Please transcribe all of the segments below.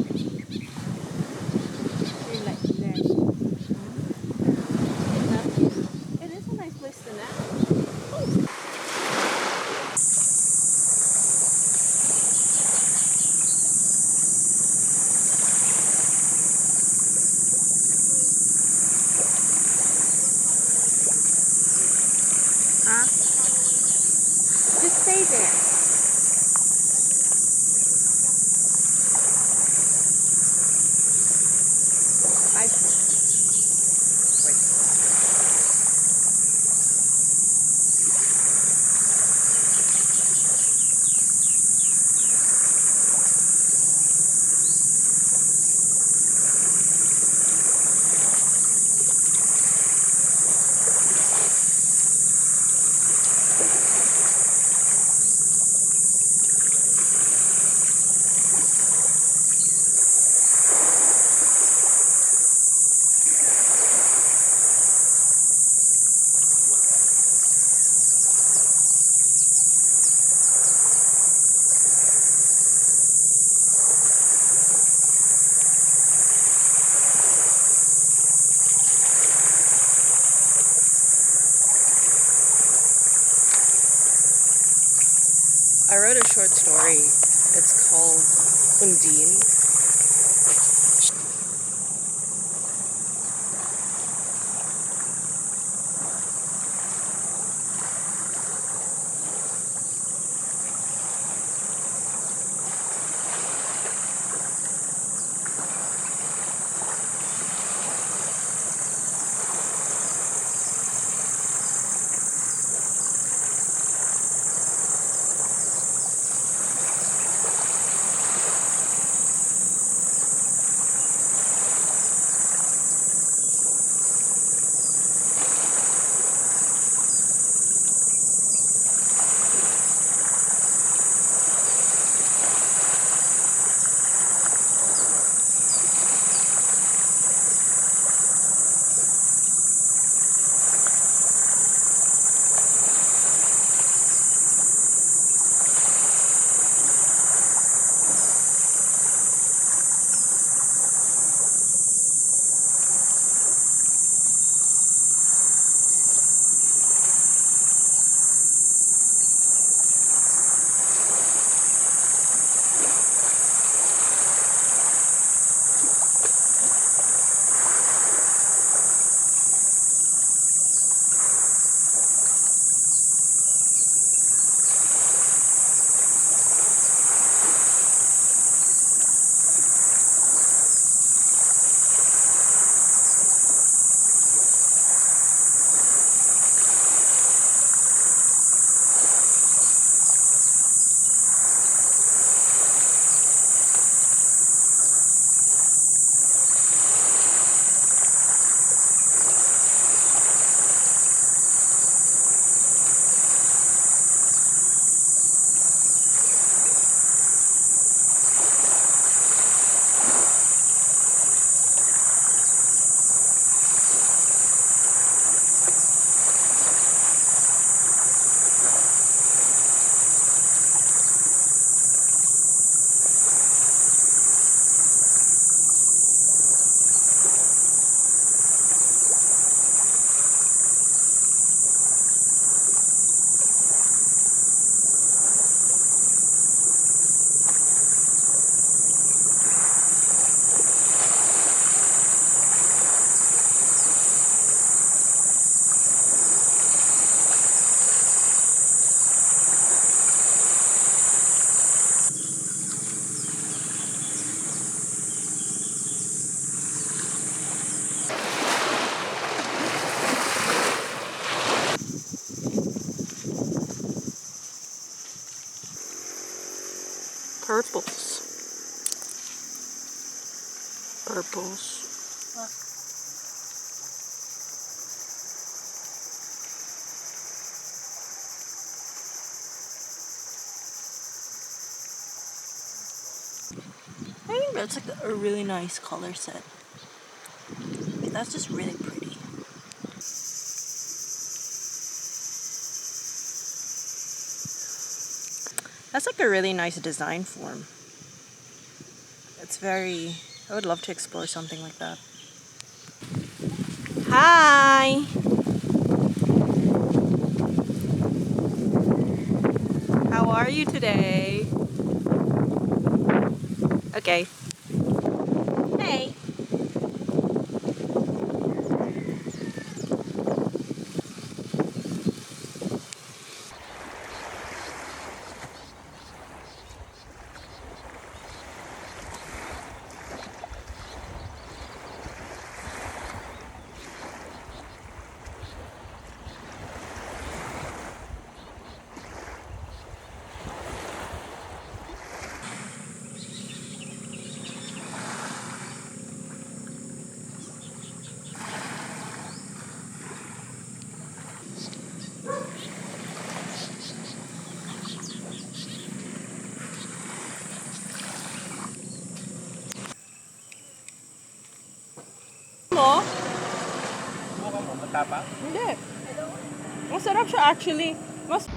Really like there. It is a nice place to nap. Huh? Just stay there. I wait. I wrote a short story. It's called Undine. Purples. Purples. Look. I think that's like a really nice color set. That's just really pretty. That's like a really nice design form. It's very... I would love to explore something like that. Hi! How are you today? Okay. Hey! Mo? Subukan mo, matapang. Hindi. Masarap siya actually. Mas...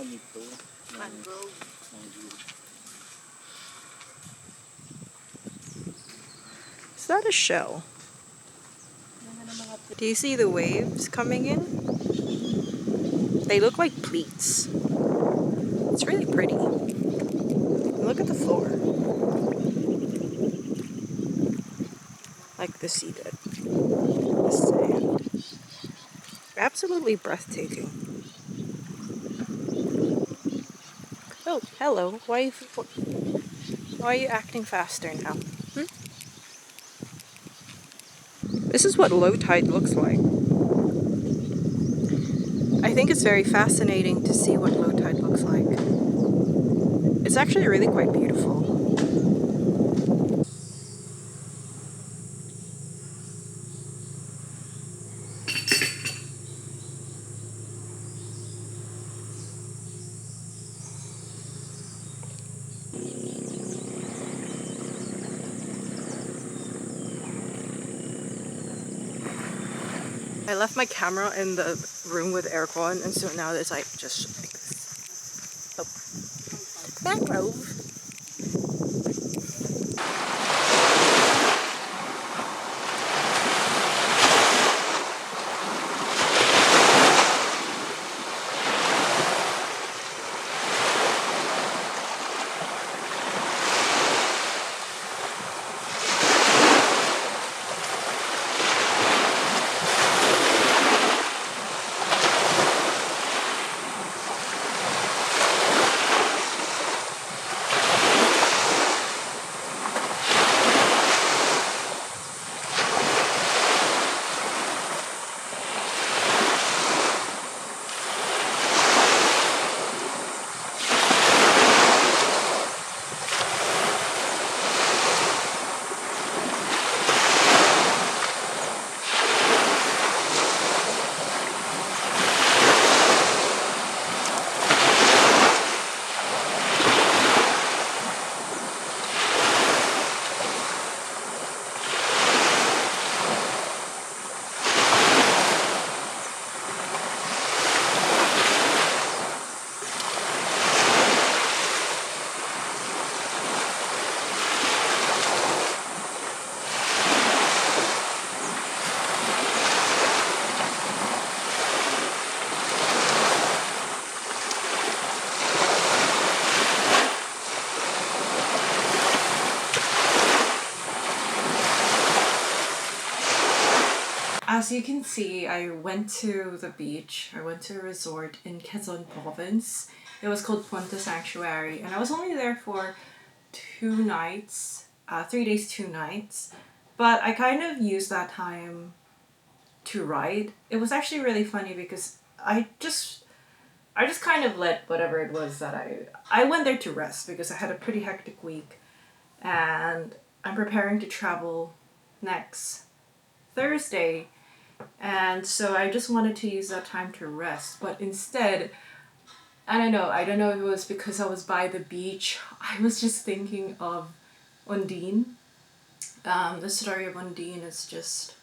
Ano ito? Mangrove. Is that a shell? Do you see the waves coming in? They look like pleats. It's really pretty. Look at the floor. Like the seabed. The sand. Absolutely breathtaking. Oh, hello. Why are you acting faster now? Hmm? This is what low tide looks like. I think it's very fascinating to see what low tide looks like. It's actually really quite beautiful. I left my camera in the room with aircon, and so now it's like just like this. Oh. Mangrove. As you can see, I went to the beach. I went to a resort in Quezon Province. It was called Punta Sanctuary, and I was only there for 2 nights, 3 days, 2 nights. But I kind of used that time to write. It was actually really funny because I just I just kind of let whatever it was that I went there to rest because I had a pretty hectic week, and I'm preparing to travel next Thursday, and so I just wanted to use that time to rest. But instead, I don't know if it was because I was by the beach. I was just thinking of Undine. The story of Undine is just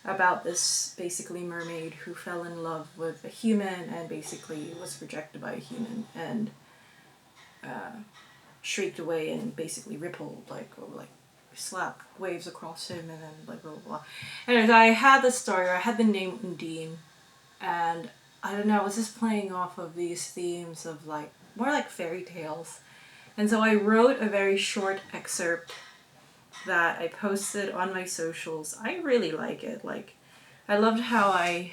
about this basically mermaid who fell in love with a human and basically was rejected by a human and shrieked away and basically rippled like slapped waves across him and then like blah blah blah. Anyways, I had the story, I had the name Undine, and I don't know, I was just playing off of these themes of like more like fairy tales. And so I wrote a very short excerpt that I posted on my socials. I really like it. Like, I loved how I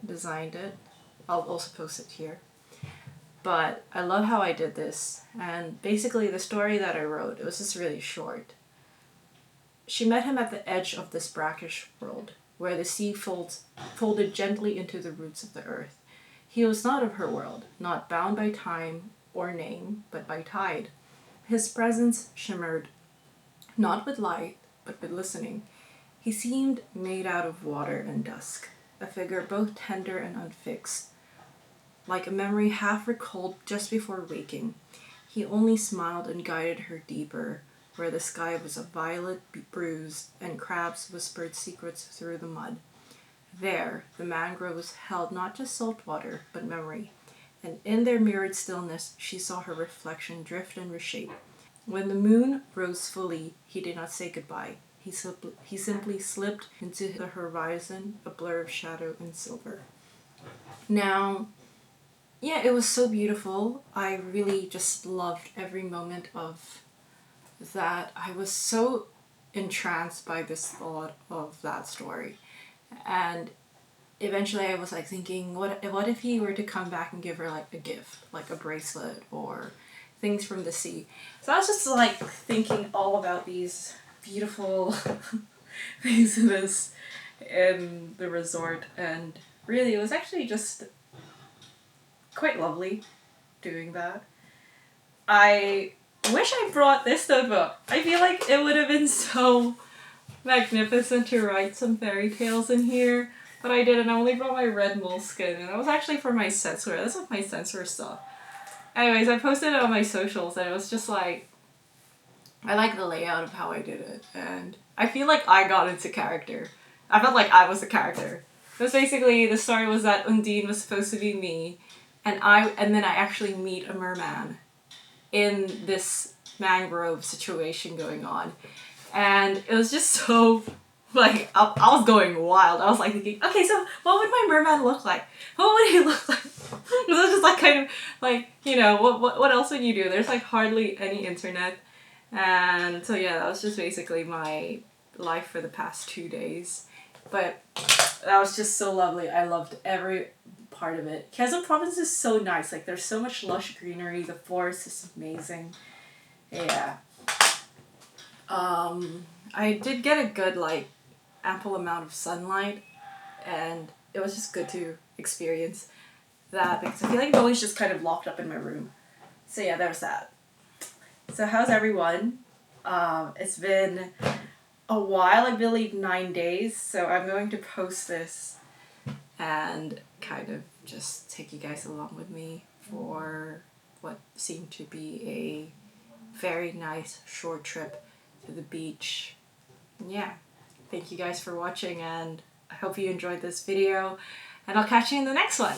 designed it. I'll also post it here. But I love how I did this. And basically the story that I wrote, it was just really short. She met him at the edge of this brackish world, where the sea folded gently into the roots of the earth. He was not of her world, not bound by time or name, but by tide. His presence shimmered, not with light, but with listening. He seemed made out of water and dusk, a figure both tender and unfixed, like a memory half recalled just before waking. He only smiled and guided her deeper, where the sky was a violet bruised and crabs whispered secrets through the mud. There, the mangroves held not just salt water, but memory, and in their mirrored stillness she saw her reflection drift and reshape. When the moon rose fully, he did not say goodbye. He simply slipped into the horizon, a blur of shadow and silver. Now, yeah, it was so beautiful. I really just loved every moment of that. I was so entranced by this thought of that story. And eventually I was like thinking, what if he were to come back and give her like a gift, like a bracelet or things from the sea. So I was just like thinking all about these beautiful things in the resort, and really it was actually just quite lovely doing that. I wish I brought this notebook. I feel like it would have been so magnificent to write some fairy tales in here, but I didn't. I only brought my red moleskin, and that was actually for my censor. This is my censor stuff. Anyways, I posted it on my socials, and it was just like, I like the layout of how I did it, and I feel like I got into character. I felt like I was the character. It was basically, the story was that Undine was supposed to be me, and then I actually meet a merman in this mangrove situation going on. And it was just so, like, I was going wild. I was like thinking, okay, so what would my merman look like? What would he look like? It was just like kind of like, you know, what else would you do? There's like hardly any internet. And so yeah, that was just basically my life for the past 2 days. But that was just so lovely. I loved every part of it. Quezon province is so nice. Like, there's so much lush greenery. The forest is amazing. Yeah. I did get a good, like, ample amount of sunlight, and it was just good to experience that because I feel like I'm always just kind of locked up in my room. So yeah, there's that. So how's everyone? It's been a while, I believe 9 days, so I'm going to post this and kind of just take you guys along with me for what seemed to be a very nice short trip to the beach. Yeah, thank you guys for watching, and I hope you enjoyed this video, and I'll catch you in the next one.